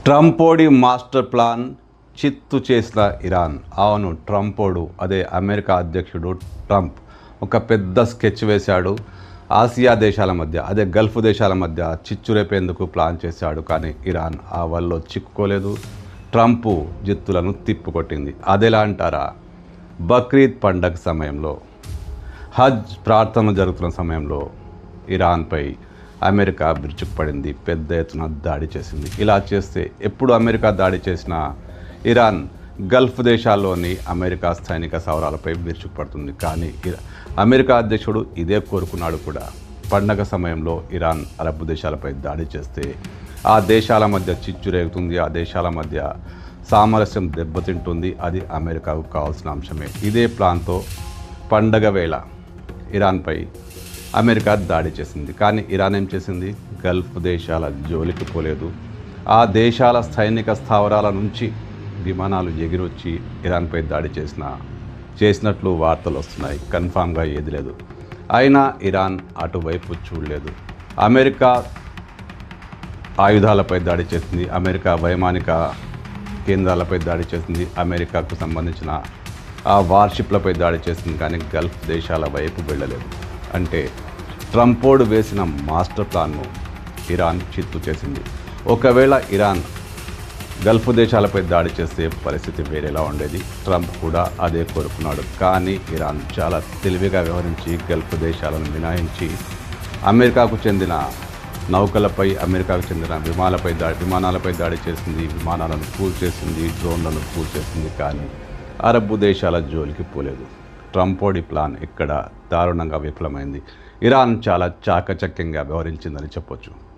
ట్రంపోడి master plan చిత్తు చేసిన Iran. అవును, ట్రంపోడు అదే అమెరికా అధ్యక్షుడు ట్రంప్ ఒక పెద్ద స్కెచ్ వేశాడు. ఆసియా దేశాల మధ్య అదే గల్ఫ్ దేశాల మధ్య చిచ్చు రేపేందుకు ప్లాన్ చేశాడు. కానీ ఇరాన్ ఆ వల్ల చిక్కుకోలేదు. ట్రంప్ జిత్తులను తిప్పుకొట్టింది. అదెలా అంటారా? బక్రీద్ పండగ సమయంలో, హజ్ ప్రార్థనలు జరుగుతున్న సమయంలో ఇరాన్పై అమెరికా విరుచుకుపడింది. పెద్ద ఎత్తున దాడి చేసింది. ఇలా చేస్తే ఎప్పుడు అమెరికా దాడి చేసినా ఇరాన్ గల్ఫ్ దేశాల్లోని అమెరికా సైనిక స్థావరాలపై విరుచుకుపడుతుంది. కానీ అమెరికా అధ్యక్షుడు ఇదే కోరుకున్నాడు కూడా. పండగ సమయంలో ఇరాన్ అరబ్ దేశాలపై దాడి చేస్తే ఆ దేశాల మధ్య చిచ్చు రేగుతుంది. ఆ దేశాల మధ్య సామరస్యం దెబ్బతింటుంది. అది అమెరికాకు కావాల్సిన అంశమే. ఇదే ప్లాన్తో పండగ వేళ ఇరాన్పై అమెరికా దాడి చేసింది. కానీ ఇరాన్ ఏం చేసింది? గల్ఫ్ దేశాల జోలికి పోలేదు. ఆ దేశాల సైనిక స్థావరాల నుంచి విమానాలు ఎగిరొచ్చి ఇరాన్పై దాడి చేసినట్లు వార్తలు వస్తున్నాయి. కన్ఫామ్గా ఏది లేదు. అయినా ఇరాన్ అటువైపు చూడలేదు. అమెరికా ఆయుధాలపై దాడి చేసింది. అమెరికా వైమానిక కేంద్రాలపై దాడి చేసింది. అమెరికాకు సంబంధించిన ఆ వార్షిప్లపై దాడి చేసింది. కానీ గల్ఫ్ దేశాల వైపు వెళ్ళలేదు. అంటే ట్రంపోడు వేసిన మాస్టర్ ప్లాన్ను ఇరాన్ చిత్తు చేసింది. ఒకవేళ ఇరాన్ గల్ఫ్ దేశాలపై దాడి చేస్తే పరిస్థితి వేరేలా ఉండేది. ట్రంప్ కూడా అదే కోరుకున్నాడు. కానీ ఇరాన్ చాలా తెలివిగా వ్యవహరించి గల్ఫ్ దేశాలను మినహాయించి అమెరికాకు చెందిన నౌకలపై, అమెరికాకు చెందిన విమానాలపై దాడి చేసింది. విమానాలను కూల్చేసింది, డ్రోన్లను కూల్చేసింది. కానీ అరబ్ దేశాల జోలికి పోలేదు. ట్రంపోడి ప్లాన్ ఇక్కడ దారుణంగా విఫలమైంది. ఇరాన్ చాలా చాకచక్యంగా వ్యవహరించిందని చెప్పొచ్చు.